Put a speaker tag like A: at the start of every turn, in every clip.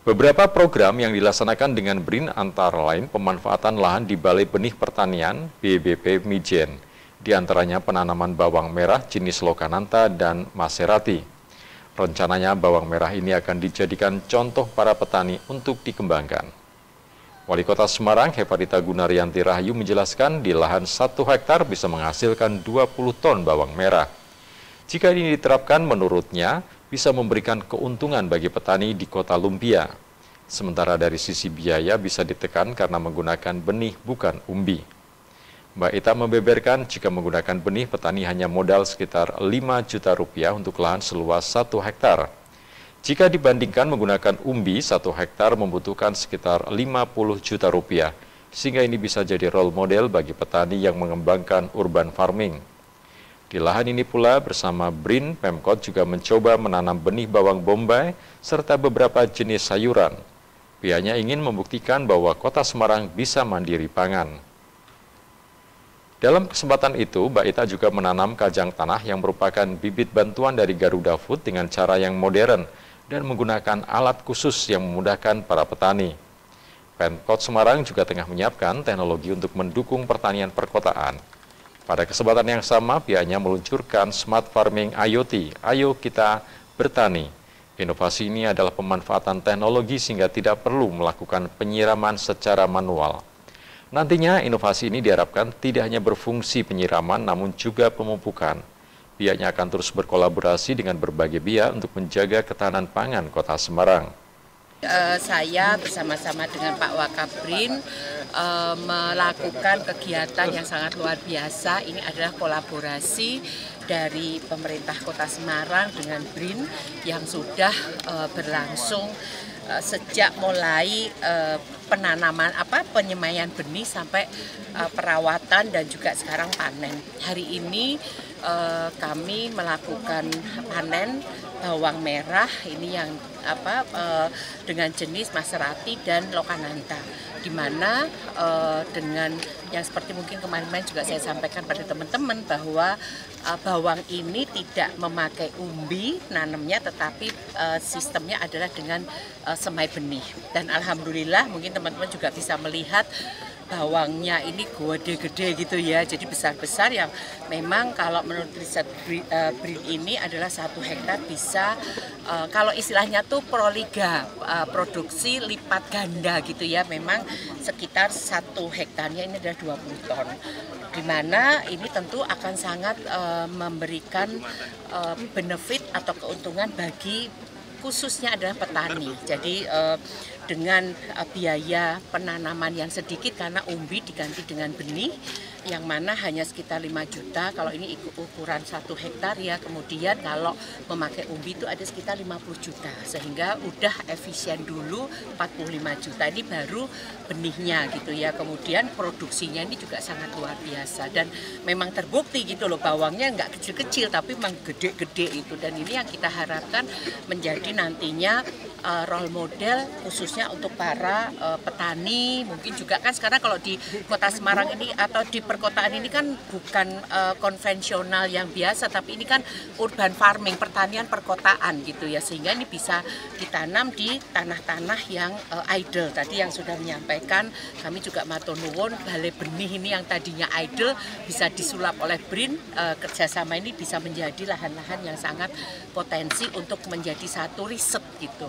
A: Beberapa program yang dilaksanakan dengan BRIN antara lain pemanfaatan lahan di Balai Benih Pertanian BBP Mijen, di antaranya penanaman bawang merah jenis Lokananta dan Maserati. Rencananya bawang merah ini akan dijadikan contoh para petani untuk dikembangkan. Wali Kota Semarang, Hefarita Gunaryanti Rahayu menjelaskan di lahan 1 hektar bisa menghasilkan 20 ton bawang merah. Jika ini diterapkan, menurutnya bisa memberikan keuntungan bagi petani di Kota Lumpia. Sementara dari sisi biaya bisa ditekan karena menggunakan benih bukan umbi. Mbak Ita membeberkan jika menggunakan benih, petani hanya modal sekitar 5 juta rupiah untuk lahan seluas 1 hektar. Jika dibandingkan menggunakan umbi, 1 hektar membutuhkan sekitar 50 juta rupiah, sehingga ini bisa jadi role model bagi petani yang mengembangkan urban farming. Di lahan ini pula bersama BRIN, Pemkot juga mencoba menanam benih bawang bombay serta beberapa jenis sayuran. Pihaknya ingin membuktikan bahwa Kota Semarang bisa mandiri pangan. Dalam kesempatan itu, Mbak Ita juga menanam kajang tanah yang merupakan bibit bantuan dari Garuda Food dengan cara yang modern dan menggunakan alat khusus yang memudahkan para petani. Pemkot Semarang juga tengah menyiapkan teknologi untuk mendukung pertanian perkotaan. Pada kesempatan yang sama, pihaknya meluncurkan Smart Farming IoT, Ayo Kita Bertani. Inovasi ini adalah pemanfaatan teknologi sehingga tidak perlu melakukan penyiraman secara manual. Nantinya inovasi ini diharapkan tidak hanya berfungsi penyiraman namun juga pemupukan. Pihaknya akan terus berkolaborasi dengan berbagai pihak untuk menjaga ketahanan pangan Kota Semarang.
B: Saya bersama-sama dengan Pak Wakabrin melakukan kegiatan yang sangat luar biasa. Ini adalah kolaborasi dari pemerintah Kota Semarang dengan BRIN yang sudah berlangsung sejak mulai penanaman penyemaian benih sampai perawatan dan juga sekarang panen. Hari ini kami melakukan panen bawang merah ini yang dengan jenis Maserati dan Lokananta, di mana dengan yang seperti mungkin kemarin juga saya sampaikan pada teman-teman bahwa bawang ini tidak memakai umbi nanamnya, tetapi sistemnya adalah dengan semai benih. Dan alhamdulillah mungkin teman-teman juga bisa melihat bawangnya ini gede-gede gitu ya, jadi besar-besar yang memang kalau menurut riset BRIN ini adalah 1 hektar bisa kalau istilahnya tuh proliga, produksi lipat ganda gitu ya, memang sekitar 1 hektarnya ini adalah 20 ton. Di mana ini tentu akan sangat memberikan benefit atau keuntungan bagi khususnya adalah petani. Jadi dengan biaya penanaman yang sedikit karena umbi diganti dengan benih yang mana hanya sekitar 5 juta, kalau ini ukuran 1 hektar ya, kemudian kalau memakai umbi itu ada sekitar 50 juta, sehingga udah efisien dulu 45 juta, ini baru benihnya gitu ya, kemudian produksinya ini juga sangat luar biasa dan memang terbukti gitu loh, bawangnya nggak kecil-kecil tapi memang gede-gede itu, dan ini yang kita harapkan menjadi nantinya role model khususnya untuk para petani. Mungkin juga kan sekarang kalau di Kota Semarang ini atau di perkotaan ini kan bukan konvensional yang biasa, tapi ini kan urban farming, pertanian perkotaan gitu ya, sehingga ini bisa ditanam di tanah-tanah yang idle. Tadi yang sudah menyampaikan, kami juga matur nuwun balai benih ini yang tadinya idle bisa disulap oleh BRIN, kerjasama ini bisa menjadi lahan-lahan yang sangat potensi untuk menjadi satu riset gitu.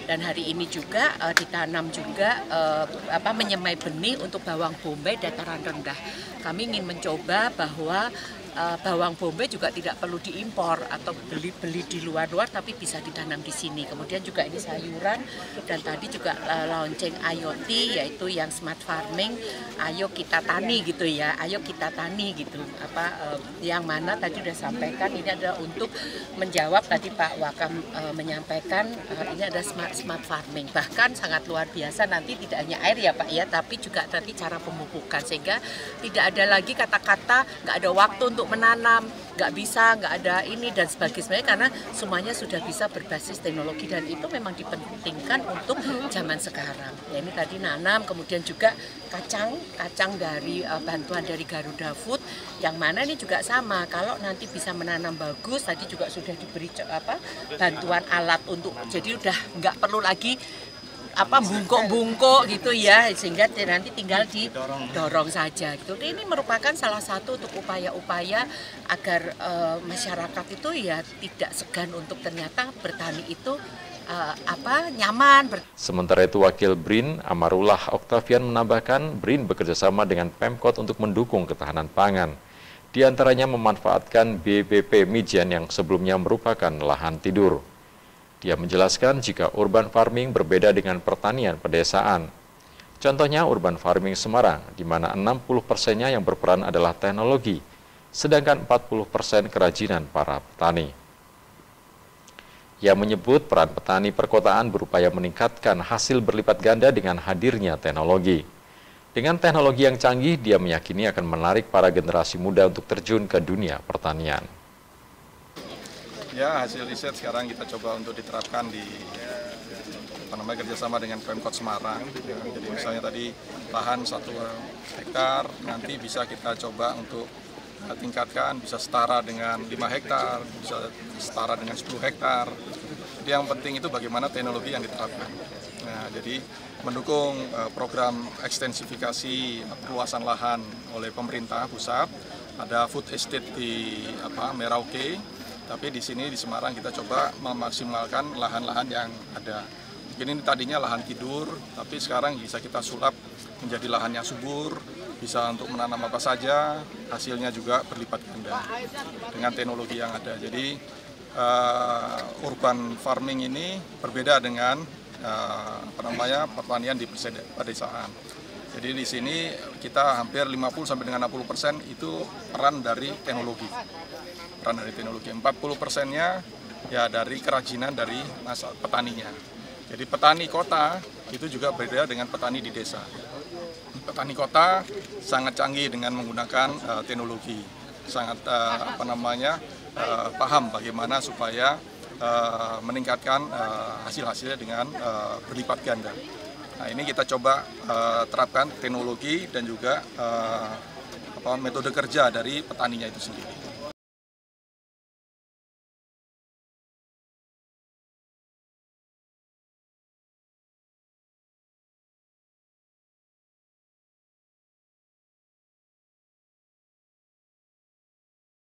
B: Dan hari ini juga ditanam juga menyemai benih untuk bawang bombay dataran rendah. Kami ingin mencoba bahwa bawang bombay juga tidak perlu diimpor atau beli di luar-luar, tapi bisa ditanam di sini. Kemudian juga ini sayuran, dan tadi juga launching IoT, yaitu yang smart farming, ayo kita tani gitu ya, ayo kita tani gitu. Yang mana tadi sudah sampaikan ini adalah untuk menjawab tadi Pak Wakam menyampaikan ini ada smart farming. Bahkan sangat luar biasa, nanti tidak hanya air ya Pak ya, tapi juga nanti cara pemupukan, sehingga tidak ada lagi kata-kata nggak ada waktu untuk menanam, nggak bisa, nggak ada ini dan sebagainya, karena semuanya sudah bisa berbasis teknologi, dan itu memang dipentingkan untuk zaman sekarang. Ya, ini tadi nanam, kemudian juga kacang dari bantuan dari Garuda Food, yang mana ini juga sama, kalau nanti bisa menanam bagus, tadi juga sudah diberi bantuan alat untuk, jadi udah nggak perlu lagi bungkuk-bungkuk gitu ya, sehingga nanti tinggal didorong saja gitu. Ini merupakan salah satu untuk upaya-upaya agar masyarakat itu ya tidak segan untuk ternyata bertani itu nyaman.
A: Sementara itu Wakil BRIN Amarullah Oktavian menambahkan BRIN bekerjasama dengan Pemkot untuk mendukung ketahanan pangan. Di antaranya memanfaatkan BBP Mijen yang sebelumnya merupakan lahan tidur. Dia menjelaskan jika urban farming berbeda dengan pertanian pedesaan. Contohnya urban farming Semarang, di mana 60%-nya yang berperan adalah teknologi, sedangkan 40% kerajinan para petani. Ia menyebut peran petani perkotaan berupaya meningkatkan hasil berlipat ganda dengan hadirnya teknologi. Dengan teknologi yang canggih, dia meyakini akan menarik para generasi muda untuk terjun ke dunia pertanian.
C: Ya, hasil riset sekarang kita coba untuk diterapkan di kerjasama dengan Pemkot Semarang. Ya, jadi misalnya tadi lahan 1 hektar, nanti bisa kita coba untuk tingkatkan, bisa setara dengan 5 hektar, bisa setara dengan 10 hektar. Jadi yang penting itu bagaimana teknologi yang diterapkan. Nah, jadi mendukung program ekstensifikasi perluasan lahan oleh pemerintah pusat. Ada food estate di Merauke, tapi di sini di Semarang kita coba memaksimalkan lahan-lahan yang ada. Mungkin ini tadinya lahan tidur, tapi sekarang bisa kita sulap menjadi lahan yang subur, bisa untuk menanam apa saja, hasilnya juga berlipat ganda dengan teknologi yang ada. Jadi urban farming ini berbeda dengan pertanian di pedesaan. Jadi di sini kita hampir 50 sampai dengan 60% itu peran dari teknologi. 40%-nya ya dari kerajinan dari petaninya. Jadi petani kota itu juga berbeda dengan petani di desa. Petani kota sangat canggih dengan menggunakan teknologi, sangat paham bagaimana supaya meningkatkan hasil-hasilnya dengan berlipat ganda. Nah, ini kita coba terapkan teknologi dan juga metode kerja dari petaninya itu sendiri.